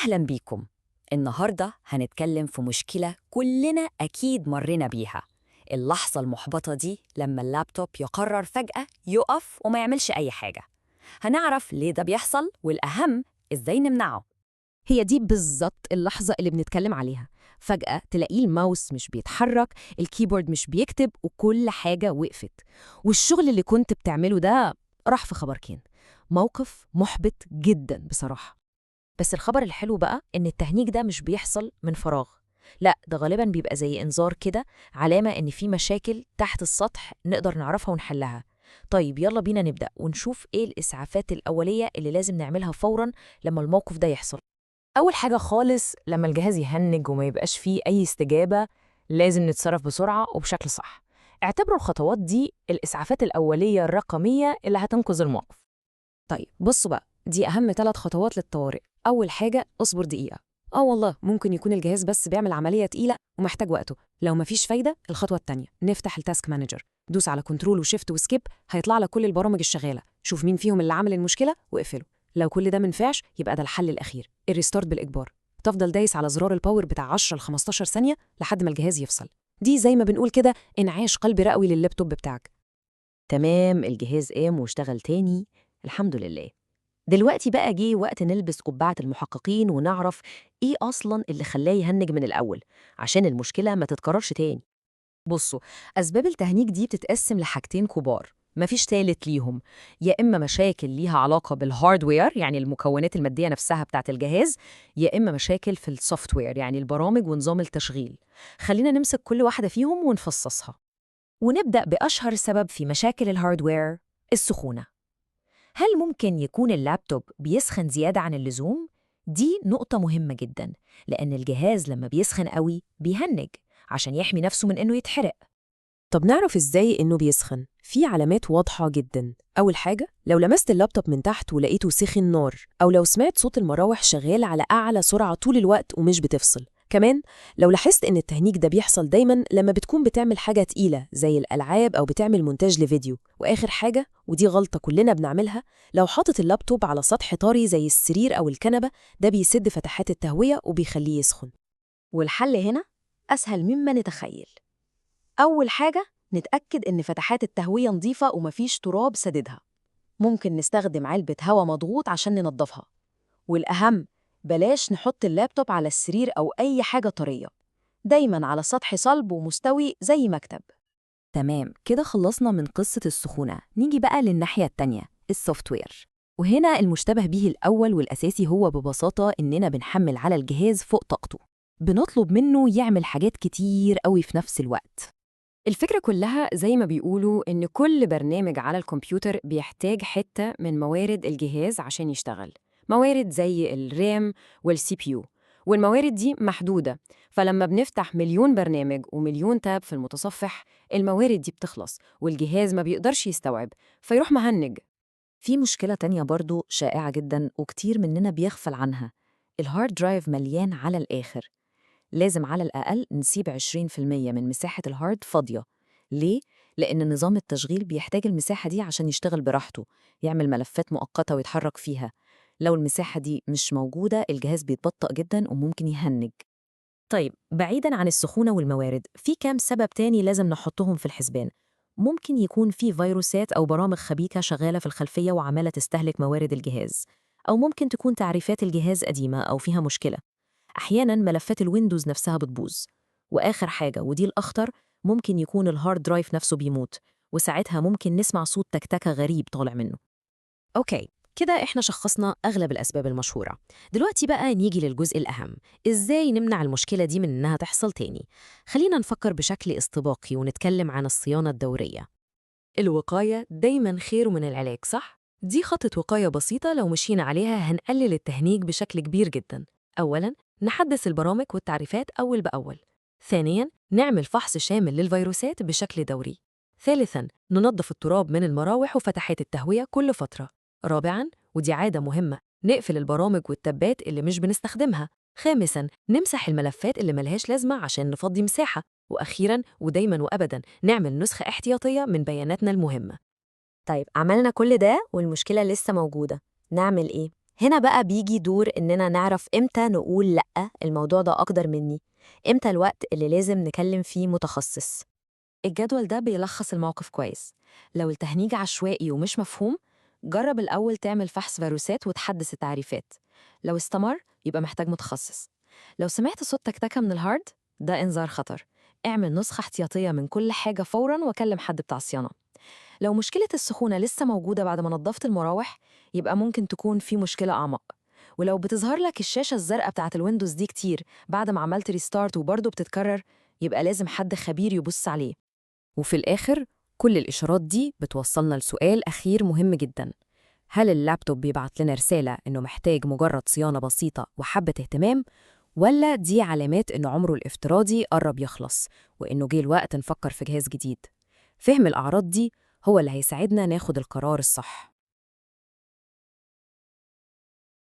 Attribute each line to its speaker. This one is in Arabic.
Speaker 1: أهلاً بيكم. النهاردة هنتكلم في مشكلة كلنا أكيد مرينا بيها، اللحظة المحبطة دي لما اللابتوب يقرر فجأة يقف وما يعملش أي حاجة. هنعرف ليه ده بيحصل، والأهم إزاي نمنعه.
Speaker 2: هي دي بالظبط اللحظة اللي بنتكلم عليها. فجأة تلاقيه الماوس مش بيتحرك، الكيبورد مش بيكتب، وكل حاجة وقفت. والشغل اللي كنت بتعمله ده راح في خبركين. موقف محبط جدا بصراحة. بس الخبر الحلو بقى إن التهنيج ده مش بيحصل من فراغ. لا، ده غالبا بيبقى زي إنذار كده، علامة إن في مشاكل تحت السطح نقدر نعرفها ونحلها. طيب يلا بينا نبدأ ونشوف إيه الإسعافات الأولية اللي لازم نعملها فوراً لما الموقف ده يحصل. أول حاجة خالص، لما الجهاز يهنج وما يبقاش فيه أي استجابة، لازم نتصرف بسرعة وبشكل صح. اعتبروا الخطوات دي الإسعافات الأولية الرقمية اللي هتنقذ الموقف.
Speaker 3: طيب بصوا بقى، دي أهم 3 خطوات للطوارئ. أول حاجة، اصبر دقيقة. والله ممكن يكون الجهاز بس بيعمل عملية تقيلة ومحتاج وقته. لو مفيش فايدة، الخطوة التانية، نفتح التاسك مانجر، دوس على كنترول وشيفت وسكيب، هيطلع لك كل البرامج الشغالة، شوف مين فيهم اللي عامل المشكلة واقفله. لو كل ده منفعش، يبقى ده الحل الأخير، الريستارت بالإجبار. تفضل دايس على زرار الباور بتاع 10 ل 15 ثانية لحد ما الجهاز يفصل. دي زي ما بنقول كده انعاش قلبي رئوي لللابتوب بتاعك.
Speaker 2: تمام، الجهاز قام واشتغل تاني، الحمد لله. دلوقتي بقى جه وقت نلبس قبعة المحققين ونعرف إيه أصلاً اللي خلاه يهنج من الأول، عشان المشكلة ما تتكررش تاني.
Speaker 3: بصوا، أسباب التهنيج دي بتتقسم لحاجتين كبار، مفيش تالت ليهم. يا إما مشاكل ليها علاقة بالهاردوير، يعني المكونات المادية نفسها بتاعة الجهاز، يا إما مشاكل في السوفتوير، يعني البرامج ونظام التشغيل. خلينا نمسك كل واحدة فيهم ونفصصها.
Speaker 2: ونبدأ بأشهر سبب في مشاكل الهاردوير، السخونة. هل ممكن يكون اللابتوب بيسخن زيادة عن اللزوم؟ دي نقطة مهمة جدا، لأن الجهاز لما بيسخن قوي بيهنج عشان يحمي نفسه من إنه يتحرق.
Speaker 3: طب نعرف إزاي إنه بيسخن؟ في علامات واضحة جداً. أول حاجة، لو لمست اللابتوب من تحت ولقيته سخن نار، أو لو سمعت صوت المراوح شغال على أعلى سرعة طول الوقت ومش بتفصل. كمان لو لاحظت إن التهنيج ده بيحصل دايماً لما بتكون بتعمل حاجة تقيلة زي الألعاب أو بتعمل مونتاج لفيديو. وآخر حاجة، ودي غلطة كلنا بنعملها، لو حاطط اللابتوب على سطح طري زي السرير أو الكنبة، ده بيسد فتحات التهوية وبيخليه يسخن.
Speaker 2: والحل هنا أسهل مما نتخيل. أول حاجة، نتأكد إن فتحات التهوية نظيفة ومفيش تراب سددها. ممكن نستخدم علبة هواء مضغوط عشان ننضفها. والأهم، بلاش نحط اللابتوب على السرير أو أي حاجة طرية، دايماً على سطح صلب ومستوي زي مكتب.
Speaker 1: تمام، كده خلصنا من قصة السخونة. نيجي بقى للناحية التانية، السوفتوير. وهنا المشتبه به الأول والأساسي هو ببساطة إننا بنحمل على الجهاز فوق طاقته، بنطلب منه يعمل حاجات كتير قوي في نفس الوقت. الفكرة كلها زي ما بيقولوا إن كل برنامج على الكمبيوتر بيحتاج حتة من موارد الجهاز عشان يشتغل، موارد زي الرام والسي بي يو. والموارد دي محدودة، فلما بنفتح مليون برنامج ومليون تاب في المتصفح، الموارد دي بتخلص والجهاز ما بيقدرش يستوعب، فيروح مهنج.
Speaker 2: في مشكلة تانية برضو شائعة جدا وكتير مننا بيغفل عنها، الهارد درايف مليان على الآخر. لازم على الأقل نسيب 20% من مساحة الهارد فاضية. ليه؟ لأن نظام التشغيل بيحتاج المساحة دي عشان يشتغل براحته، يعمل ملفات مؤقتة ويتحرك فيها. لو المساحة دي مش موجودة، الجهاز بيتبطأ جدا وممكن يهنج. طيب، بعيداً عن السخونة والموارد، في كام سبب تاني لازم نحطهم في الحسبان. ممكن يكون في فيروسات أو برامج خبيثة شغالة في الخلفية وعمالة تستهلك موارد الجهاز، أو ممكن تكون تعريفات الجهاز قديمة أو فيها مشكلة. أحياناً ملفات الويندوز نفسها بتبوظ. وآخر حاجة ودي الأخطر، ممكن يكون الهارد درايف نفسه بيموت، وساعتها ممكن نسمع صوت تكتكة غريب طالع منه.
Speaker 3: أوكي، كده إحنا شخصنا أغلب الأسباب المشهورة. دلوقتي بقى نيجي للجزء الأهم، إزاي نمنع المشكلة دي من إنها تحصل تاني؟ خلينا نفكر بشكل استباقي ونتكلم عن الصيانة الدورية. الوقاية دايماً خير من العلاج، صح؟ دي خطة وقاية بسيطة لو مشينا عليها هنقلل التهنيج بشكل كبير جداً. أولاً، نحدث البرامج والتعريفات أول بأول. ثانياً، نعمل فحص شامل للفيروسات بشكل دوري. ثالثاً، ننظف التراب من المراوح وفتحات التهوية كل فترة. رابعاً، ودي عادة مهمة، نقفل البرامج والتابات اللي مش بنستخدمها. خامساً، نمسح الملفات اللي ملهاش لازمة عشان نفضي مساحة. وأخيراً ودايماً وأبداً، نعمل نسخة احتياطية من بياناتنا المهمة.
Speaker 2: طيب، عملنا كل ده والمشكلة لسه موجودة، نعمل إيه؟ هنا بقى بيجي دور إننا نعرف إمتى نقول لأ، الموضوع ده أقدر مني، إمتى الوقت اللي لازم نكلم فيه متخصص. الجدول ده بيلخص الموقف كويس. لو التهنيج عشوائي ومش مفهوم، جرب الأول تعمل فحص فيروسات وتحدث التعريفات. لو استمر يبقى محتاج متخصص. لو سمعت صوت تكتكة من الهارد، ده إنذار خطر. اعمل نسخة احتياطية من كل حاجة فوراً وكلم حد بتاع صيانة. لو مشكلة السخونة لسه موجودة بعد ما نظفت المراوح، يبقى ممكن تكون في مشكلة أعمق. ولو بتظهر لك الشاشة الزرقاء بتاعت الويندوز دي كتير بعد ما عملت ريستارت وبرضه بتتكرر، يبقى لازم حد خبير يبص عليه.
Speaker 1: وفي الآخر كل الإشارات دي بتوصلنا لسؤال أخير مهم جدا: هل اللابتوب بيبعت لنا رسالة إنه محتاج مجرد صيانة بسيطة وحبة اهتمام، ولا دي علامات إن عمره الافتراضي قرب يخلص وإنه جه الوقت نفكر في جهاز جديد؟ فهم الأعراض دي هو اللي هيساعدنا ناخد القرار الصح.